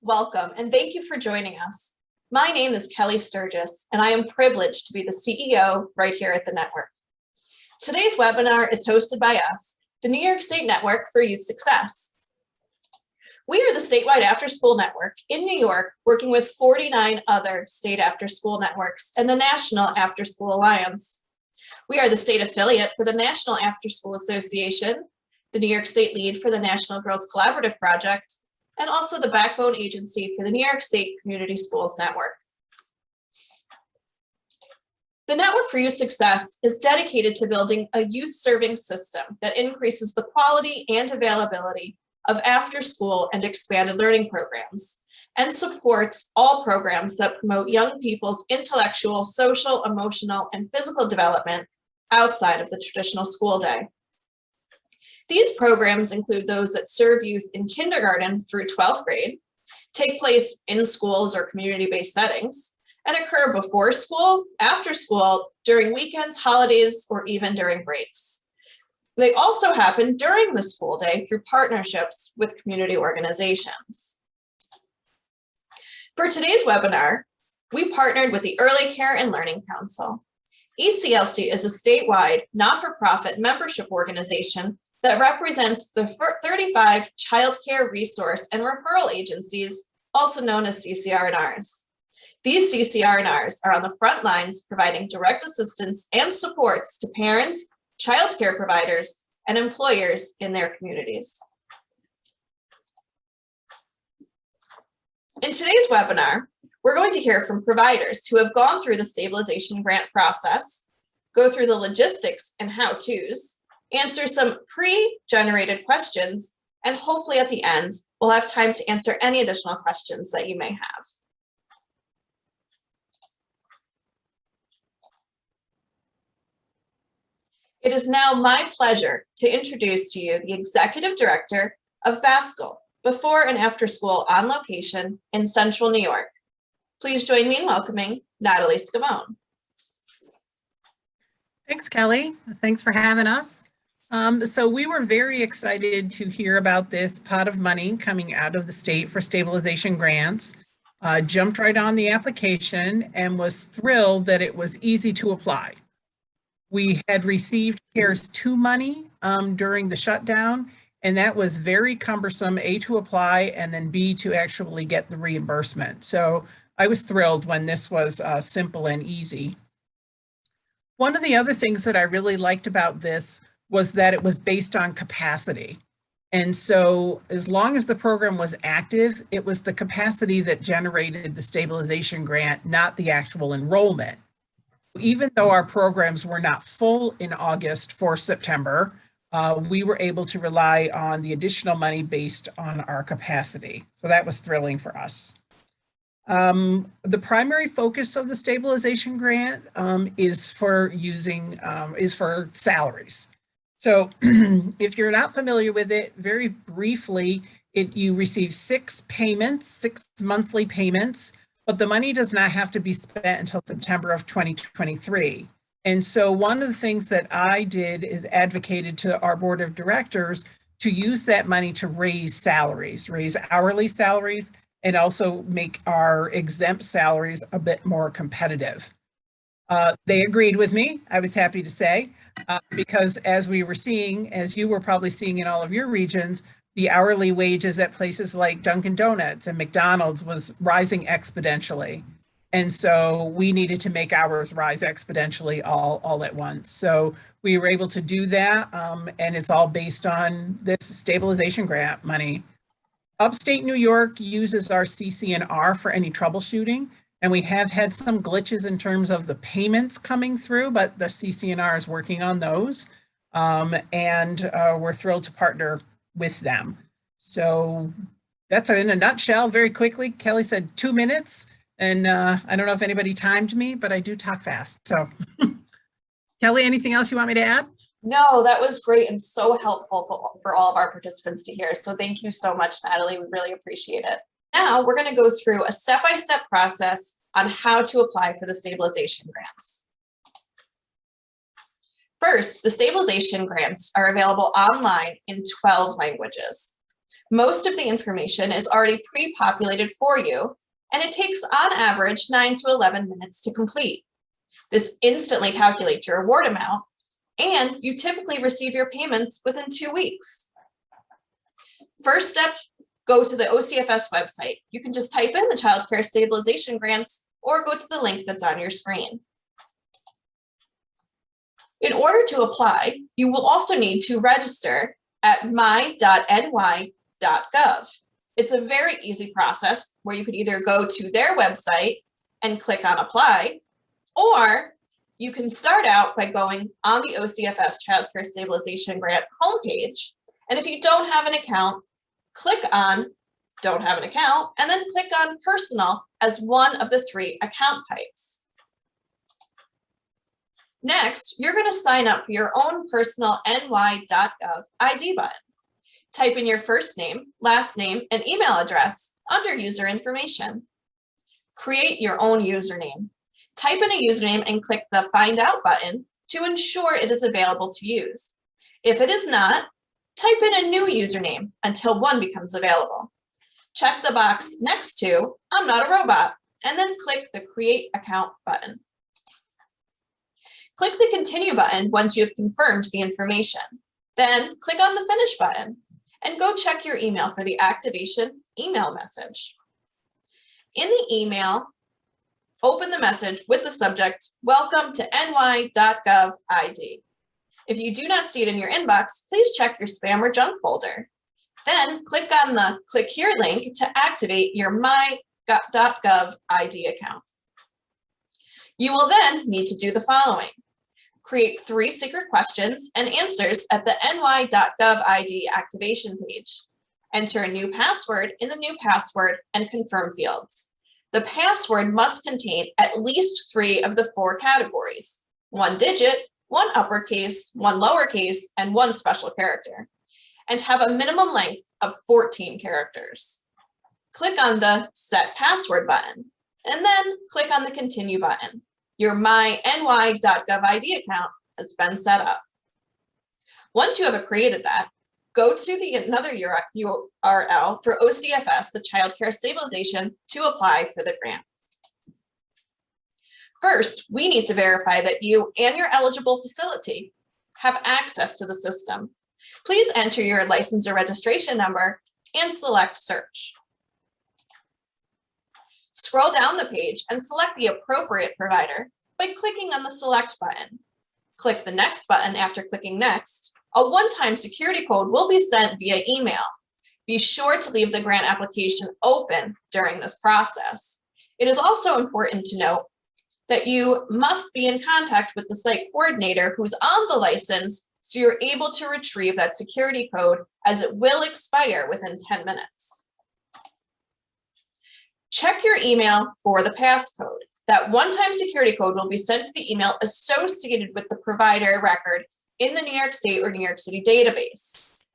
Welcome, and thank you for joining us. My name is Kelly Sturgis, and I am privileged to be the CEO right here at the network. Today's webinar is hosted by us, the New York State Network for Youth Success. We are the statewide after-school network in New York, working with 49 other state after-school networks and the National After-School Alliance. We are the state affiliate for the National After-School Association, the New York State lead for the National Girls Collaborative Project, and also the backbone agency for the New York State Community Schools Network. The Network for Youth Success is dedicated to building a youth-serving system that increases the quality and availability of after-school and expanded learning programs, and supports all programs that promote young people's intellectual, social, emotional, and physical development outside of the traditional school day. These programs include those that serve youth in kindergarten through 12th grade, take place in schools or community-based settings, and occur before school, after school, during weekends, holidays, or even during breaks. They also happen during the school day through partnerships with community organizations. For today's webinar, we partnered with the Early Care and Learning Council. ECLC is a statewide, not-for-profit membership organization that represents the 35 child care resource and referral agencies, also known as CCR&Rs. These CCR&Rs are on the front lines providing direct assistance and supports to parents, child care providers, and employers in their communities. In today's webinar, we're going to hear from providers who have gone through the stabilization grant process, go through the logistics and how-tos, answer some pre-generated questions, and hopefully at the end, we'll have time to answer any additional questions that you may have. It is now my pleasure to introduce to you the Executive Director of BASCL, Before and After School on Location in Central New York. Please join me in welcoming Natalie Savona. Thanks, Kelly. Thanks for having us. So we were very excited to hear about this pot of money coming out of the state for stabilization grants. Jumped right on the application and was thrilled that it was easy to apply. We had received CARES 2 money during the shutdown, and that was very cumbersome, A, to apply, and then B, to actually get the reimbursement. So I was thrilled when this was simple and easy. One of the other things that I really liked about this was that it was based on capacity. And so as long as the program was active, it was the capacity that generated the stabilization grant, not the actual enrollment. Even though our programs were not full in August for September, we were able to rely on the additional money based on our capacity. So that was thrilling for us. The primary focus of the stabilization grant is for salaries. So if you're not familiar with it, very briefly, you receive 6 monthly payments, but the money does not have to be spent until September of 2023. And so one of the things that I did is advocated to our board of directors to use that money to raise salaries, raise hourly salaries, and also make our exempt salaries a bit more competitive. They agreed with me, I was happy to say, because as we were seeing, as you were probably seeing in all of your regions, the hourly wages at places like Dunkin' Donuts and McDonald's was rising exponentially. And so we needed to make ours rise exponentially all at once. So we were able to do that, and it's all based on this stabilization grant money. Upstate New York uses our CC&R for any troubleshooting, and we have had some glitches in terms of the payments coming through, but the CC&R is working on those, and we're thrilled to partner with them. So that's in a nutshell. Very quickly, Kelly said 2 minutes, and I don't know if anybody timed me, but I do talk fast. So Kelly, anything else you want me to add? No, that was great and so helpful for all of our participants to hear. So thank you so much, Natalie. We really appreciate it. Now we're going to go through a step-by-step process on how to apply for the stabilization grants. First, the stabilization grants are available online in 12 languages. Most of the information is already pre-populated for you, and it takes on average 9 to 11 minutes to complete. This instantly calculates your award amount, and you typically receive your payments within 2 weeks. First step, go to the OCFS website. You can just type in the Child Care Stabilization Grants or go to the link that's on your screen. In order to apply, you will also need to register at my.ny.gov. It's a very easy process where you could either go to their website and click on apply, or you can start out by going on the OCFS Child Care Stabilization Grant homepage. And if you don't have an account, click on don't have an account, and then click on personal as one of the 3 account types. Next, you're going to sign up for your own personal NY.gov ID button. Type in your first name, last name, and email address under user information. Create your own username. Type in a username and click the Find Out button to ensure it is available to use. If it is not, type in a new username until one becomes available. Check the box next to I'm not a robot, and then click the Create Account button. Click the Continue button once you have confirmed the information. Then click on the Finish button and go check your email for the activation email message. In the email, open the message with the subject, Welcome to NY.gov ID. If you do not see it in your inbox, please check your spam or junk folder. Then click on the Click Here link to activate your my.gov ID account. You will then need to do the following. Create 3 secret questions and answers at the NY.gov ID activation page. Enter a new password in the new password and confirm fields. The password must contain at least 3 of the 4 categories: 1 digit, 1 uppercase, 1 lowercase, and 1 special character, and have a minimum length of 14 characters. Click on the Set Password button, and then click on the Continue button. Your NY.gov ID account has been set up. Once you have created that, go to another URL for OCFS, the Child Care Stabilization, to apply for the grant. First, we need to verify that you and your eligible facility have access to the system. Please enter your license or registration number and select Search. Scroll down the page and select the appropriate provider by clicking on the Select button. Click the Next button after clicking Next. A one-time security code will be sent via email. Be sure to leave the grant application open during this process. It is also important to note that you must be in contact with the site coordinator who's on the license so you're able to retrieve that security code, as it will expire within 10 minutes. Check your email for the passcode. That one-time security code will be sent to the email associated with the provider record in the New York State or New York City database.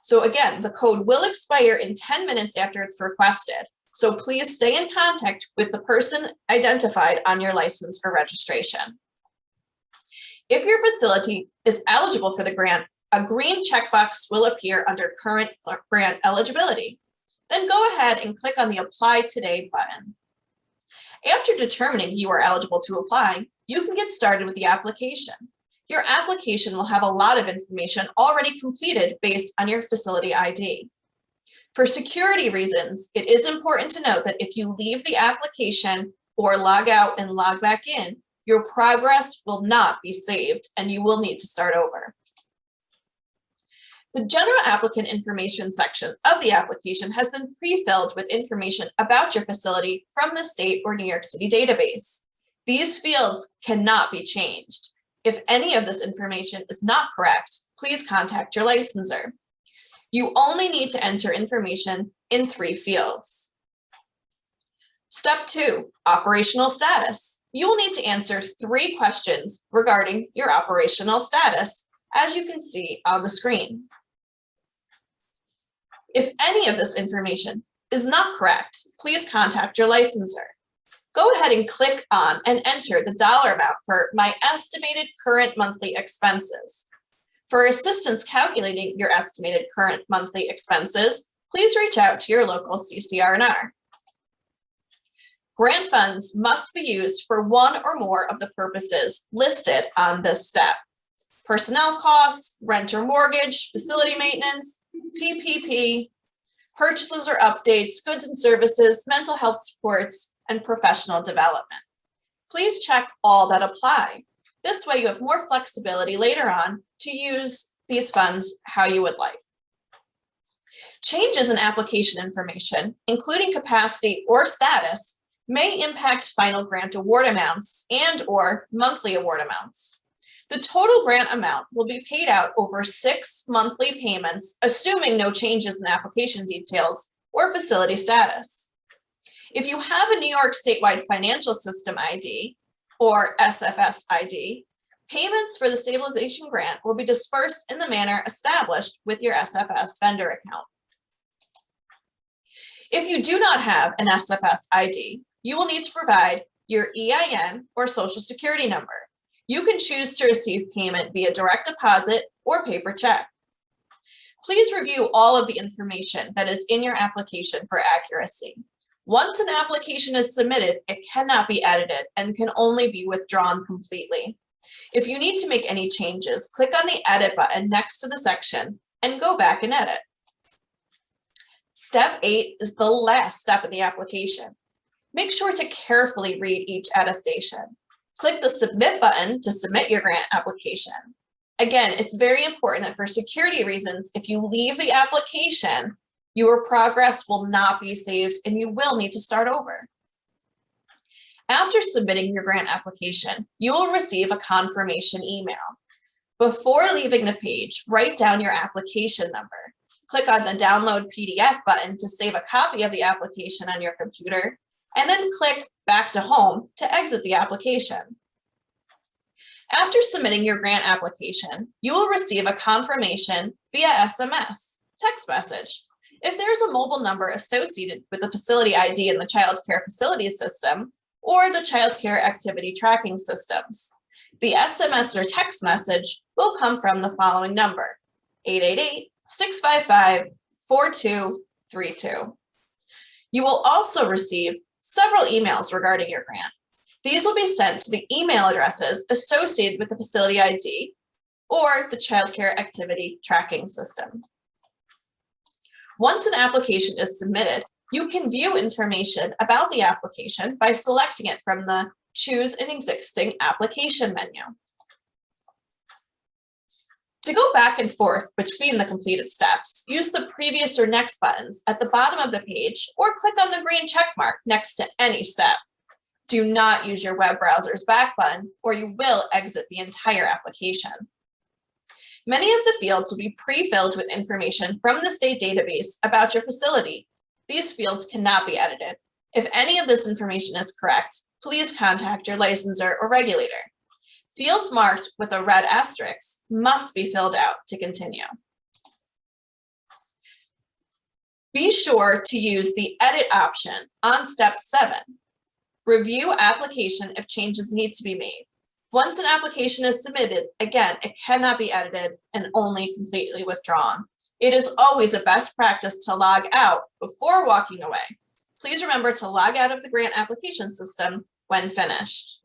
So again, the code will expire in 10 minutes after it's requested. So please stay in contact with the person identified on your license or registration. If your facility is eligible for the grant, a green checkbox will appear under Current Grant Eligibility. Then go ahead and click on the Apply Today button. After determining you are eligible to apply, you can get started with the application. Your application will have a lot of information already completed based on your facility ID. For security reasons, it is important to note that if you leave the application or log out and log back in, your progress will not be saved and you will need to start over. The general applicant information section of the application has been pre-filled with information about your facility from the state or New York City database. These fields cannot be changed. If any of this information is not correct, please contact your licensor. You only need to enter information in 3 fields. Step 2, operational status. You will need to answer 3 questions regarding your operational status, as you can see on the screen. If any of this information is not correct, please contact your licensor. Go ahead and click on and enter the dollar amount for my estimated current monthly expenses. For assistance calculating your estimated current monthly expenses, please reach out to your local CCR&R. Grant funds must be used for one or more of the purposes listed on this step: personnel costs, rent or mortgage, facility maintenance, PPP, purchases or updates, goods and services, mental health supports, and professional development. Please check all that apply. This way you have more flexibility later on to use these funds how you would like. Changes in application information, including capacity or status, may impact final grant award amounts and/or monthly award amounts. The total grant amount will be paid out over 6 monthly payments, assuming no changes in application details or facility status. If you have a New York Statewide Financial System ID or SFS ID, payments for the stabilization grant will be dispersed in the manner established with your SFS vendor account. If you do not have an SFS ID, you will need to provide your EIN or Social Security number. You can choose to receive payment via direct deposit or paper check. Please review all of the information that is in your application for accuracy. Once an application is submitted, it cannot be edited and can only be withdrawn completely. If you need to make any changes, click on the edit button next to the section and go back and edit. Step 8 is the last step in the application. Make sure to carefully read each attestation. Click the submit button to submit your grant application. Again, it's very important that for security reasons, if you leave the application, your progress will not be saved and you will need to start over. After submitting your grant application, you will receive a confirmation email. Before leaving the page, write down your application number. Click on the download PDF button to save a copy of the application on your computer, and then click back to home to exit the application. After submitting your grant application, you will receive a confirmation via SMS, text message. If there's a mobile number associated with the facility ID in the child care facilities system or the child care activity tracking systems, the SMS or text message will come from the following number: 888-655-4232. You will also receive several emails regarding your grant. These will be sent to the email addresses associated with the facility ID or the child care activity tracking system. Once an application is submitted, you can view information about the application by selecting it from the Choose an Existing Application menu. To go back and forth between the completed steps, use the previous or next buttons at the bottom of the page or click on the green check mark next to any step. Do not use your web browser's back button or you will exit the entire application. Many of the fields will be pre-filled with information from the state database about your facility. These fields cannot be edited. If any of this information is correct, please contact your licensor or regulator. Fields marked with a red asterisk must be filled out to continue. Be sure to use the edit option on step 7. Review application if changes need to be made. Once an application is submitted, again, it cannot be edited and only completely withdrawn. It is always a best practice to log out before walking away. Please remember to log out of the grant application system when finished.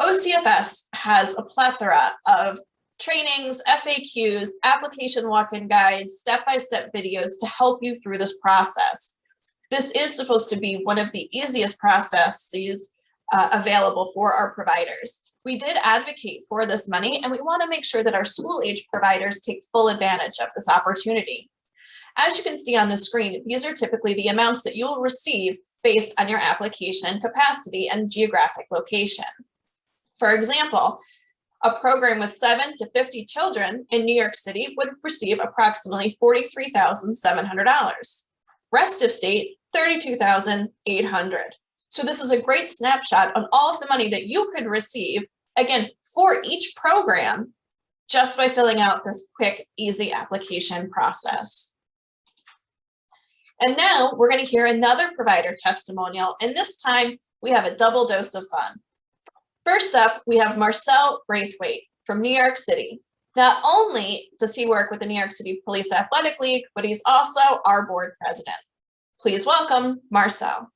OCFS has a plethora of trainings, FAQs, application walk-in guides, step-by-step videos to help you through this process. This is supposed to be one of the easiest processes available for our providers. We did advocate for this money, and we want to make sure that our school-age providers take full advantage of this opportunity. As you can see on the screen, these are typically the amounts that you'll receive based on your application capacity and geographic location. For example, a program with 7 to 50 children in New York City would receive approximately $43,700. Rest of state, $32,800. So this is a great snapshot on all of the money that you could receive, again, for each program, just by filling out this quick, easy application process. And now we're going to hear another provider testimonial, and this time we have a double dose of fun. First up, we have Marcel Braithwaite from New York City. Not only does he work with the New York City Police Athletic League, but he's also our board president. Please welcome Marcel.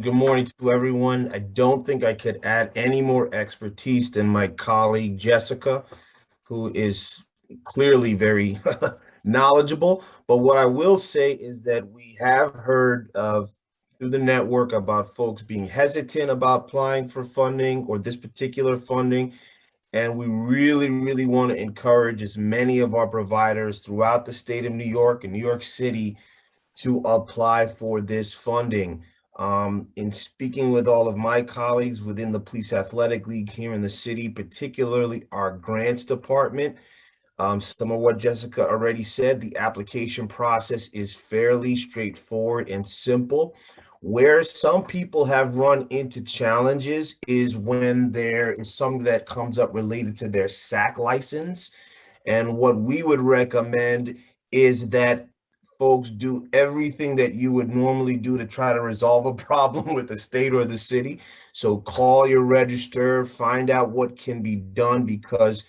Good morning to everyone. I don't think I could add any more expertise than my colleague Jessica, who is clearly very knowledgeable. But what I will say is that we have heard of through the network about folks being hesitant about applying for funding or this particular funding. And we really want to encourage as many of our providers throughout the state of New York and New York City to apply for this funding. In speaking with all of my colleagues within the Police Athletic League here in the city, particularly our grants department, some of what Jessica already said, the application process is fairly straightforward and simple. Where some people have run into challenges is when there is something that comes up related to their SACC license. And what we would recommend is that folks do everything that you would normally do to try to resolve a problem with the state or the city. So call your registrar, find out what can be done, because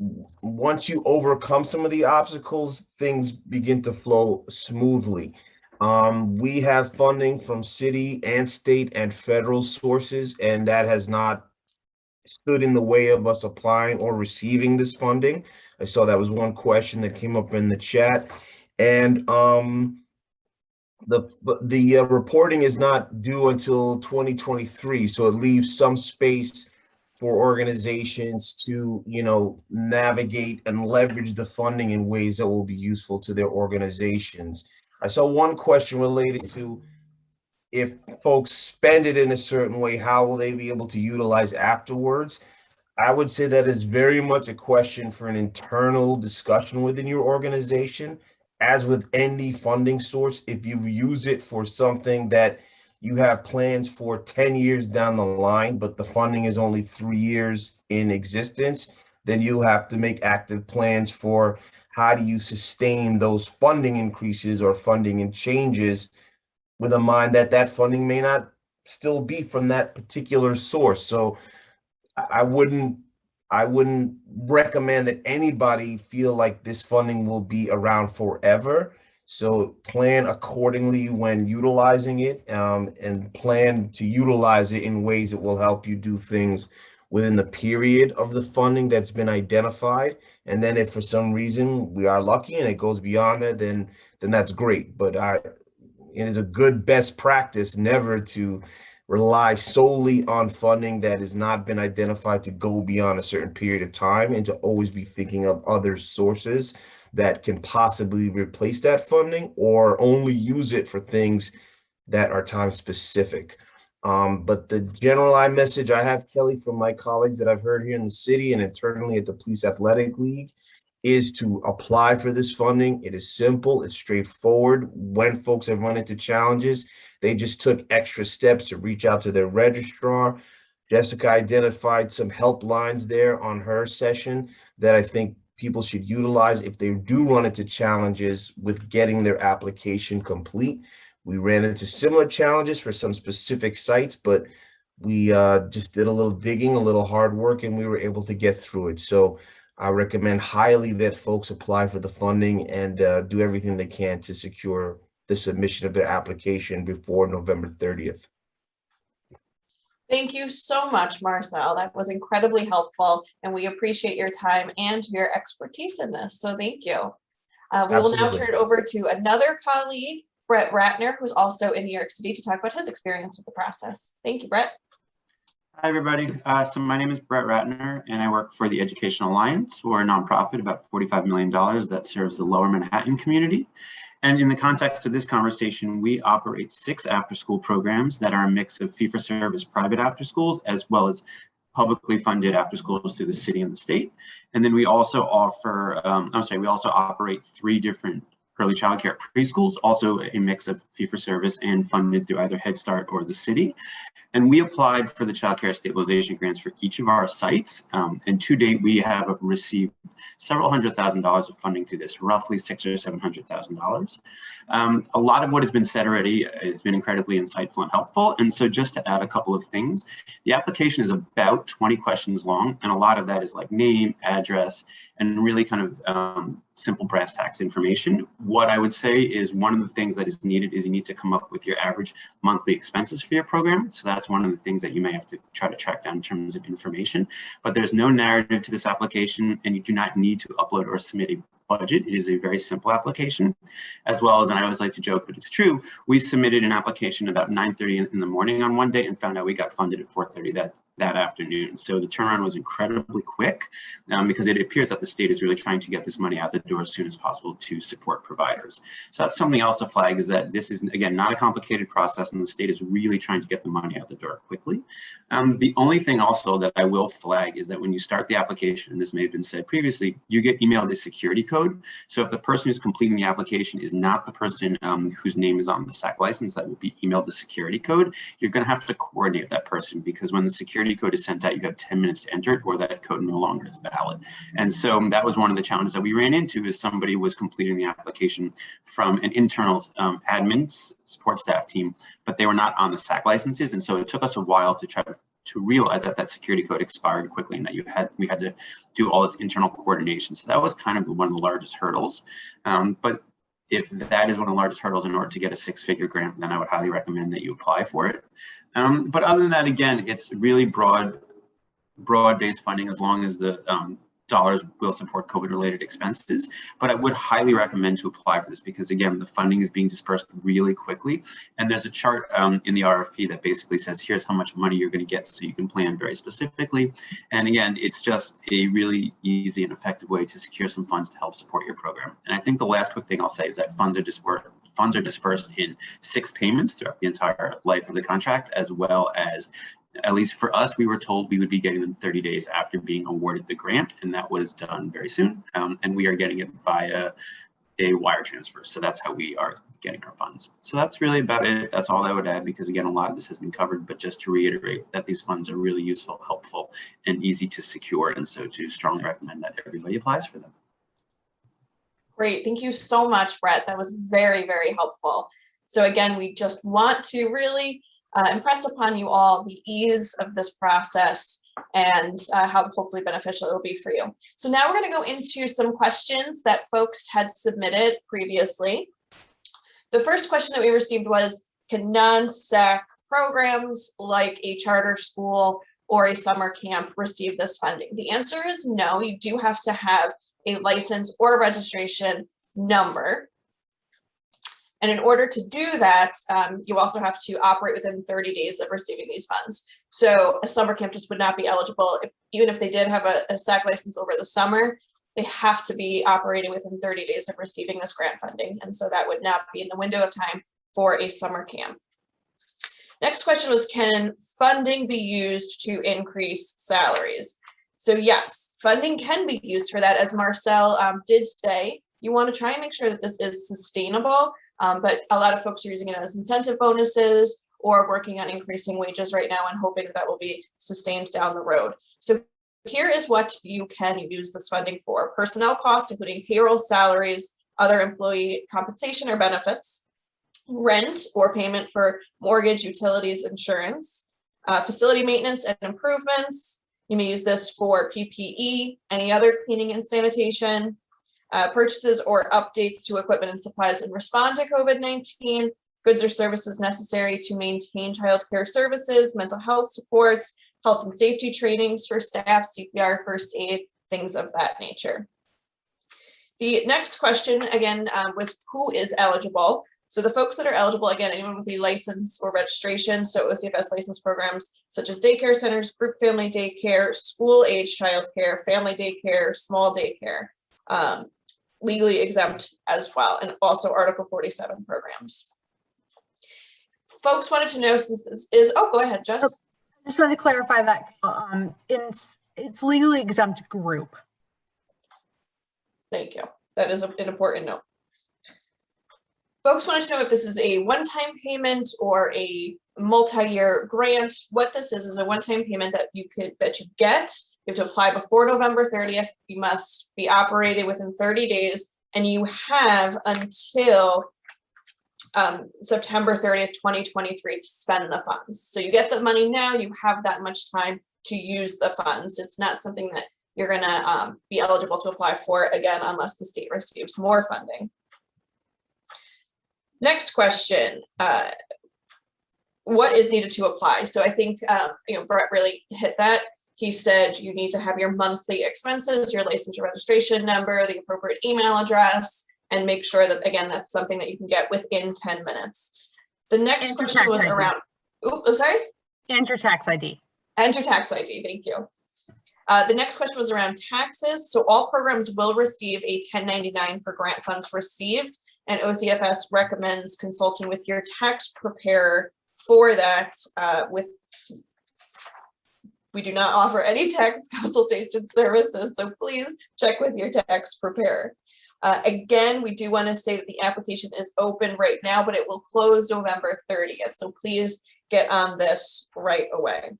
once you overcome some of the obstacles, things begin to flow smoothly. We have funding from city and state and federal sources, and that has not stood in the way of us applying or receiving this funding. I saw that was one question that came up in the chat. And the reporting is not due until 2023, so it leaves some space for organizations to, navigate and leverage the funding in ways that will be useful to their organizations. I saw one question related to if folks spend it in a certain way, how will they be able to utilize afterwards? I would say that is very much a question for an internal discussion within your organization. As with any funding source, if you use it for something that you have plans for 10 years down the line, but the funding is only 3 years in existence, then you'll have to make active plans for how do you sustain those funding increases or funding and changes with a mind that that funding may not still be from that particular source. So I wouldn't recommend that anybody feel like this funding will be around forever. So plan accordingly when utilizing it, and plan to utilize it in ways that will help you do things within the period of the funding that's been identified. And then if for some reason we are lucky and it goes beyond that, then that's great. But it is a good best practice never to rely solely on funding that has not been identified to go beyond a certain period of time, and to always be thinking of other sources that can possibly replace that funding or only use it for things that are time specific. But the general message I have, Kelly, from my colleagues that I've heard here in the city and internally at the Police Athletic League, is to apply for this funding. It is simple, it's straightforward. When folks have run into challenges, they just took extra steps to reach out to their registrar. Jessica identified some helplines there on her session that I think people should utilize if they do run into challenges with getting their application complete. We ran into similar challenges for some specific sites, but we just did a little digging, a little hard work, and we were able to get through it. So I recommend highly that folks apply for the funding and do everything they can to secure the submission of their application before November 30th. Thank you so much, Marcel. That was incredibly helpful, and we appreciate your time and your expertise in this. So thank you. We will now turn it over to another colleague, Brett Ratner, who's also in New York City, to talk about his experience with the process. Thank you, Brett. Hi, everybody. So my name is Brett Ratner, and I work for the Education Alliance. We're a nonprofit, about $45 million, that serves the Lower Manhattan community. And in the context of this conversation, we operate 6 after-school programs that are a mix of fee-for-service private after-schools as well as publicly funded after-schools through the city and the state. And then we also offer, we also operate 3 different early childcare preschools, also a mix of fee-for-service and funded through either Head Start or the city. And we applied for the child care stabilization grants for each of our sites. And to date, we have received several $100,000 of funding through this, roughly $600,000 or $700,000. A lot of what has been said already has been incredibly insightful and helpful. And so just to add a couple of things, the application is about 20 questions long, and a lot of that is like name, address, and really kind of simple brass tacks information. What I would say is one of the things that is needed is you need to come up with your average monthly expenses for your program. So that's one of the things that you may have to try to track down in terms of information. But there's no narrative to this application, and you do not need to upload or submit a budget. It is a very simple application, as well as, and I always like to joke, but it's true, we submitted an application about 9:30 in the morning on one day and found out we got funded at 4:30 that afternoon. So the turnaround was incredibly quick because it appears that the state is really trying to get this money out the door as soon as possible to support providers. So that's something else to flag, is that this is, again, not a complicated process, and the state is really trying to get the money out the door quickly. The only thing also that I will flag is that when you start the application, and this may have been said previously, you get emailed a security code. So if the person who's completing the application is not the person whose name is on the SACC license that will be emailed the security code, you're going to have to coordinate with that person, because when the security code is sent out, you have 10 minutes to enter it, or that code no longer is valid. And so that was one of the challenges that we ran into, is somebody was completing the application from an internal admin support staff team, but they were not on the SACC licenses. And so it took us a while to try to realize that that security code expired quickly, and that we had to do all this internal coordination. So that was kind of one of the largest hurdles. But if that is one of the largest hurdles in order to get a 6-figure grant, then I would highly recommend that you apply for it. But other than that, again, it's really broad-based funding, as long as the dollars will support COVID-related expenses. But I would highly recommend to apply for this, because again, the funding is being dispersed really quickly. And there's a chart in the RFP that basically says, here's how much money you're going to get, so you can plan very specifically. And again, it's just a really easy and effective way to secure some funds to help support your program. And I think the last quick thing I'll say is that funds are dispersed in 6 payments throughout the entire life of the contract, as well as, at least for us, we were told we would be getting them 30 days after being awarded the grant, and that was done very soon. And we are getting it via a wire transfer. So that's how we are getting our funds. So that's really about it. That's all I would add, because again, a lot of this has been covered, but just to reiterate that these funds are really useful, helpful, and easy to secure. And so to strongly recommend that everybody applies for them. Great, thank you so much, Brett. That was very, very helpful. So again, we just want to really impress upon you all the ease of this process and how hopefully beneficial it will be for you. So now we're going to go into some questions that folks had submitted previously. The first question that we received was, can non-SACC programs like a charter school or a summer camp receive this funding? The answer is no. You do have to have a license or a registration number. And in order to do that, you also have to operate within 30 days of receiving these funds. So a summer camp just would not be eligible. Even if they did have a SACC license over the summer, they have to be operating within 30 days of receiving this grant funding. And so that would not be in the window of time for a summer camp. Next question was, can funding be used to increase salaries? So yes, funding can be used for that. As Marcel did say, you want to try and make sure that this is sustainable. But a lot of folks are using it as incentive bonuses or working on increasing wages right now and hoping that will be sustained down the road. So here is what you can use this funding for: personnel costs, including payroll, salaries, other employee compensation or benefits, rent or payment for mortgage, utilities, insurance, facility maintenance and improvements. You may use this for PPE, any other cleaning and sanitation, purchases or updates to equipment and supplies in response to COVID-19, goods or services necessary to maintain childcare services, mental health supports, health and safety trainings for staff, CPR, first aid, things of that nature. The next question, again, was who is eligible? So the folks that are eligible, again, anyone with a license or registration, so OCFS license programs such as daycare centers, group family daycare, school-age childcare, family daycare, small daycare, legally exempt as well, and also Article 47 programs. Folks wanted to know, since this is, oh, go ahead, Jess. I just wanted to clarify that it's legally exempt group. Thank you. That is an important note. Folks wanted to know if this is a one-time payment or a multi-year grant. What this is a one-time payment that you get. You have to apply before November 30th. You must be operated within 30 days, and you have until September 30th, 2023 to spend the funds. So you get the money now, you have that much time to use the funds. It's not something that you're gonna be eligible to apply for again unless the state receives more funding. Next question, what is needed to apply? So I think Brett really hit that. He said you need to have your monthly expenses, your licensure registration number, the appropriate email address, and make sure that, again, that's something that you can get within 10 minutes. The next question was around, I'm sorry? And your tax ID. And your tax ID, thank you. The next question was around taxes. So all programs will receive a 1099 for grant funds received, and OCFS recommends consulting with your tax preparer for that. We do not offer any tax consultation services, so please check with your tax preparer. Again, we do want to say that the application is open right now, but it will close November 30th, so please get on this right away.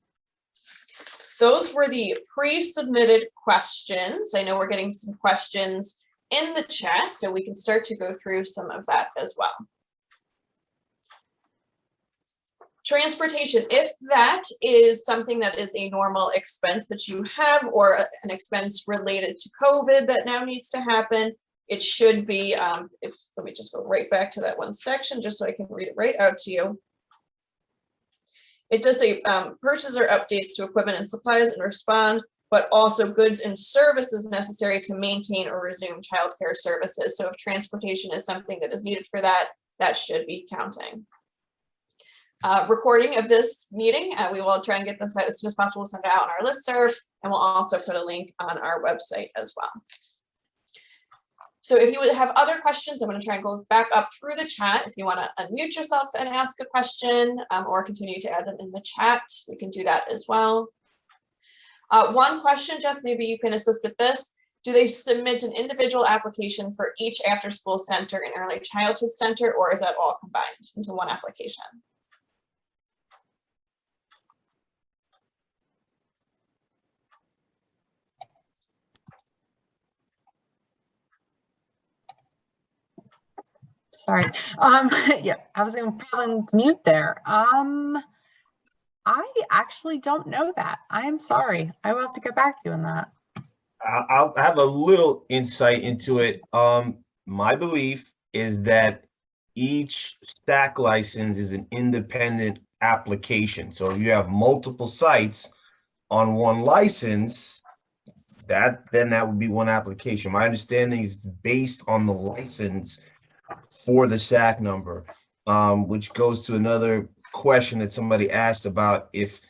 Those were the pre-submitted questions. I know we're getting some questions in the chat, so we can start to go through some of that as well. Transportation, if that is something that is a normal expense that you have, or an expense related to COVID that now needs to happen, it should be, let me just go right back to that one section just so I can read it right out to you. It does say purchase or updates to equipment and supplies and respond, but also goods and services necessary to maintain or resume childcare services. So if transportation is something that is needed for that, that should be counting. Recording of this meeting, we will try and get this out as soon as possible. We'll send it out on our listserv, and we'll also put a link on our website as well. So if you would have other questions, I'm going to try and go back up through the chat. If you want to unmute yourself and ask a question, or continue to add them in the chat, we can do that as well. One question, Jess, maybe you can assist with this. Do they submit an individual application for each after-school center and early childhood center, or is that all combined into one application? Sorry. Yeah, I was going to probably mute there. I actually don't know that. I am sorry. I will have to get back to you on that. I'll have a little insight into it. My belief is that each SACC license is an independent application. So if you have multiple sites on one license, then that would be one application. My understanding is based on the license for the SACC number, which goes to another question that somebody asked about if,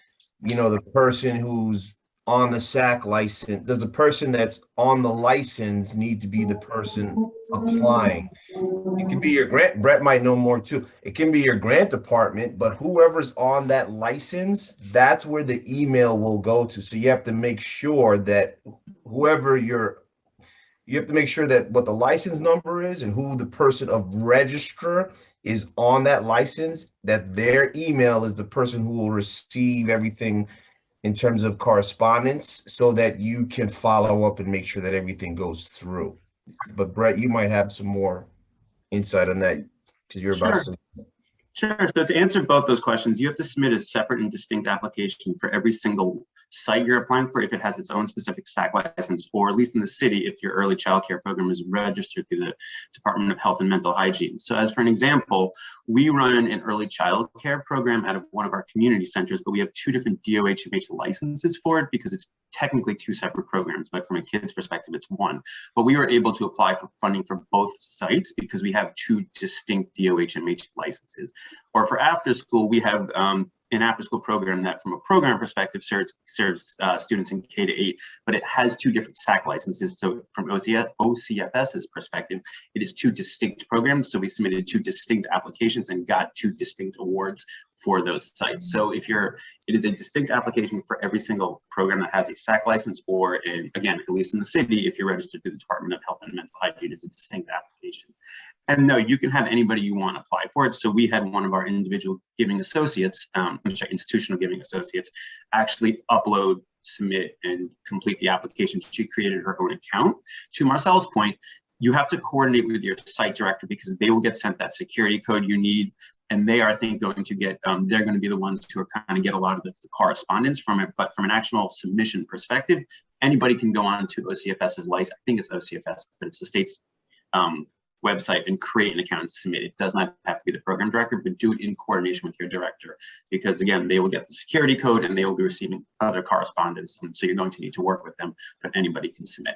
the person who's on the SACC license, does the person that's on the license need to be the person applying? It can be your grant, Brett might know more too. It can be your grant department, but whoever's on that license, that's where the email will go to. So you have to make sure that you have to make sure that what the license number is and who the person of register is on that license, that their email is the person who will receive everything in terms of correspondence, so that you can follow up and make sure that everything goes through. But Brett, you might have some more insight on that because you're about to. Sure. So to answer both those questions, you have to submit a separate and distinct application for every single site you're applying for if it has its own specific SACC license, or at least in the city, if your early child care program is registered through the Department of Health and Mental Hygiene. So as for an example, we run an early child care program out of one of our community centers, but we have two different DOHMH licenses for it because it's technically two separate programs, but from a kid's perspective, it's one. But we were able to apply for funding for both sites because we have two distinct DOHMH licenses. Or for after school, we have an after-school program that from a program perspective serves students in K to 8, but it has two different SACC licenses. So from OCFS's perspective, it is two distinct programs. So we submitted two distinct applications and got two distinct awards for those sites. So it is a distinct application for every single program that has a SACC license, or again, at least in the city, if you're registered through the Department of Health and Mental Hygiene, it's a distinct application. And no, you can have anybody you want apply for it. So we had one of our individual giving associates, institutional giving associates, actually upload, submit, and complete the application. She created her own account. To Marcel's point, you have to coordinate with your site director because they will get sent that security code you need. And they are, I think, going to get, they're going to be the ones who are kind of get a lot of the correspondence from it. But from an actual submission perspective, anybody can go on to OCFS's license. I think it's OCFS, but it's the state's website and create an account and submit. It does not have to be the program director, but do it in coordination with your director, because again, they will get the security code and they will be receiving other correspondence. And so you're going to need to work with them, but anybody can submit.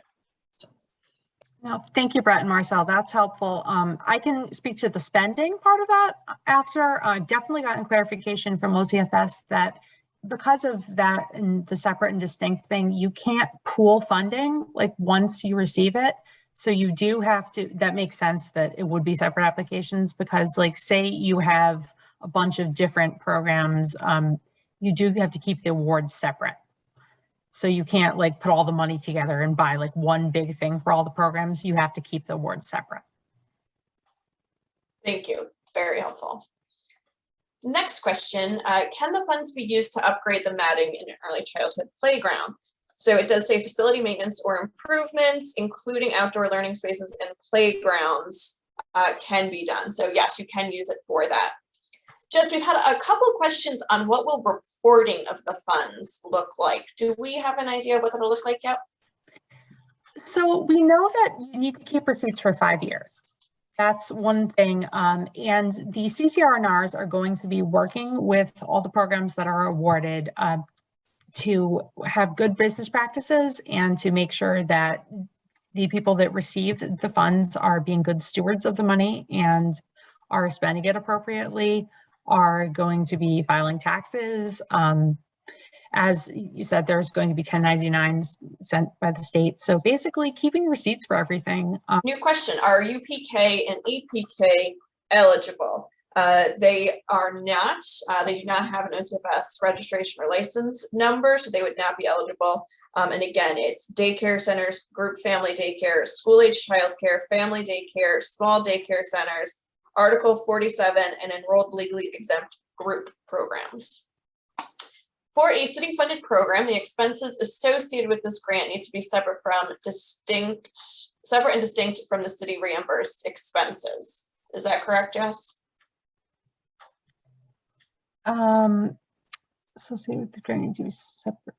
No, thank you, Brett and Marcel. That's helpful. I can speak to the spending part of that after. Definitely gotten clarification from OCFS that because of that and the separate and distinct thing, you can't pool funding like once you receive it. So you do have to, that makes sense that it would be separate applications, because like say you have a bunch of different programs, you do have to keep the awards separate. So you can't like put all the money together and buy like one big thing for all the programs. You have to keep the awards separate. Thank you. Very helpful. Next question, can the funds be used to upgrade the matting in an early childhood playground? So it does say facility maintenance or improvements, including outdoor learning spaces and playgrounds, can be done. So yes, you can use it for that. Jess, we've had a couple questions on what will reporting of the funds look like. Do we have an idea of what that'll look like yet? So we know that you need to keep receipts for 5 years. That's one thing. And the CCR&Rs are going to be working with all the programs that are awarded to have good business practices and to make sure that the people that receive the funds are being good stewards of the money and are spending it appropriately, are going to be filing taxes. As you said, there's going to be 1099s sent by the state. So basically keeping receipts for everything. New question, are UPK and APK eligible? They are not, they do not have an OCFS registration or license number, so they would not be eligible. And again, it's daycare centers, group family daycare, school-age childcare, family daycare, small daycare centers, Article 47, and enrolled legally exempt group programs. For a city-funded program, the expenses associated with this grant need to be separate and distinct from the city reimbursed expenses. Is that correct, Jess? Associated with the grant need to be separate.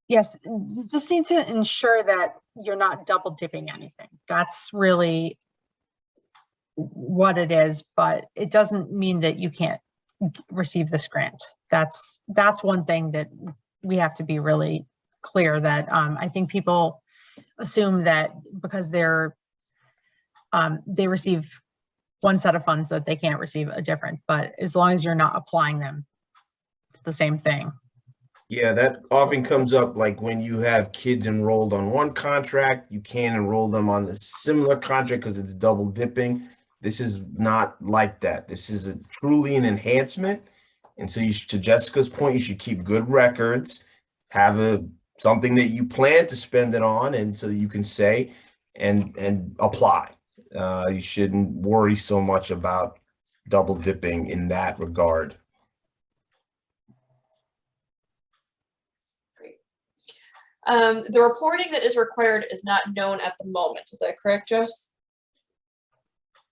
Yes, you just need to ensure that you're not double dipping anything. That's really what it is, but it doesn't mean that you can't receive this grant. That's one thing that we have to be really clear that I think people assume that because they receive one set of funds that they can't receive a different, but as long as you're not applying them, it's the same thing. Yeah, that often comes up, like when you have kids enrolled on one contract, you can't enroll them on the similar contract because it's double dipping. This is not like that. This is truly an enhancement. And so you should, to Jessica's point, you should keep good records, have something that you plan to spend it on, and so you can say and apply. You shouldn't worry so much about double dipping in that regard. The reporting that is required is not known at the moment. Is that correct, Jess?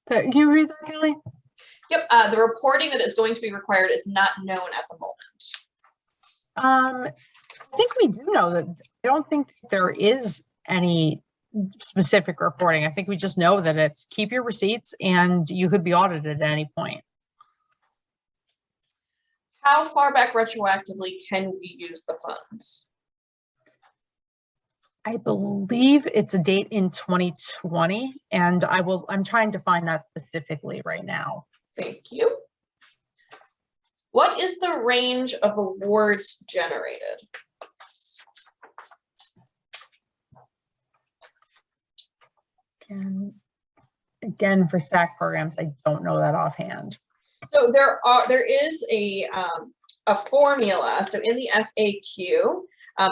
Can you read that, Kelly? Yep. The reporting that is going to be required is not known at the moment. I think we do know that. I don't think there is any specific reporting. I think we just know that it's keep your receipts and you could be audited at any point. How far back retroactively can we use the funds? I believe it's a date in 2020, and I'm trying to find that specifically right now. Thank you. What is the range of awards generated? And again, for SACC programs, I don't know that offhand. So there is a a formula. So in the FAQ,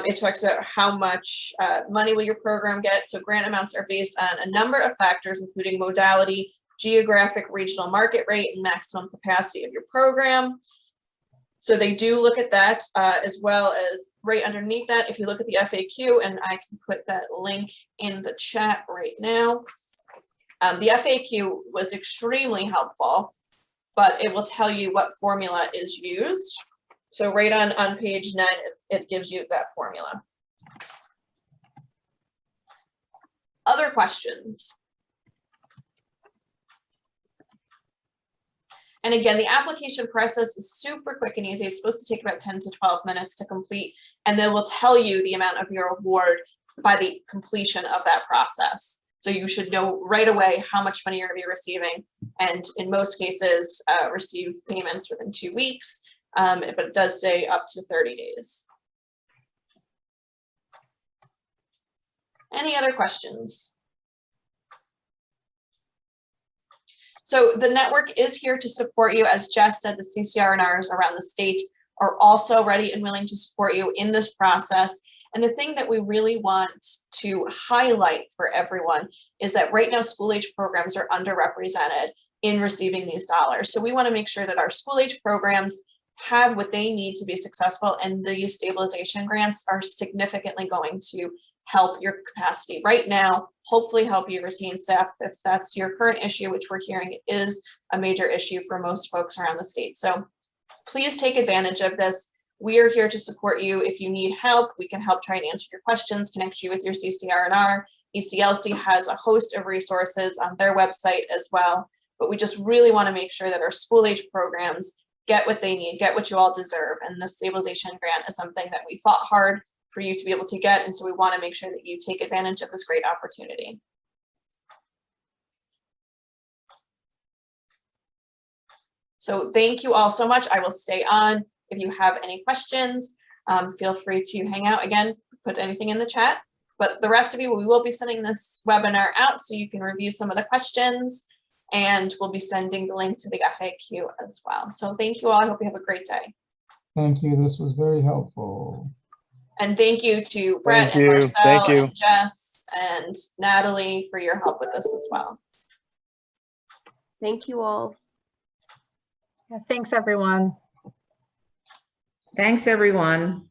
it talks about how much money will your program get. So grant amounts are based on a number of factors, including modality, geographic, regional market rate, and maximum capacity of your program. So they do look at that, as well as right underneath that, if you look at the FAQ, and I can put that link in the chat right now. The FAQ was extremely helpful, but it will tell you what formula is used. So right on page 9, it gives you that formula. Other questions? And again, the application process is super quick and easy. It's supposed to take about 10 to 12 minutes to complete, and then we'll tell you the amount of your award by the completion of that process. So you should know right away how much money you're going to be receiving, and in most cases, receive payments within 2 weeks, but it does say up to 30 days. Any other questions? So the network is here to support you. As Jess said, the CCR&Rs around the state are also ready and willing to support you in this process. And the thing that we really want to highlight for everyone is that right now school age programs are underrepresented in receiving these dollars. So we want to make sure that our school age programs have what they need to be successful, and the stabilization grants are significantly going to help your capacity right now, hopefully help you retain staff if that's your current issue, which we're hearing is a major issue for most folks around the state. So please take advantage of this. We are here to support you. If you need help, we can help try and answer your questions, connect you with your CCR&R. ECLC has a host of resources on their website as well, but we just really want to make sure that our school age programs get what they need, get what you all deserve. And the stabilization grant is something that we fought hard for you to be able to get. And so we want to make sure that you take advantage of this great opportunity. So thank you all so much. I will stay on. If you have any questions, feel free to hang out. Again, put anything in the chat. But the rest of you, we will be sending this webinar out so you can review some of the questions, and we'll be sending the link to the FAQ as well. So thank you all. I hope you have a great day. Thank you. This was very helpful. And thank you to Brett and Marcel and Jess and Natalie for your help with this as well. Thank you all. Yeah, thanks, everyone. Thanks, everyone.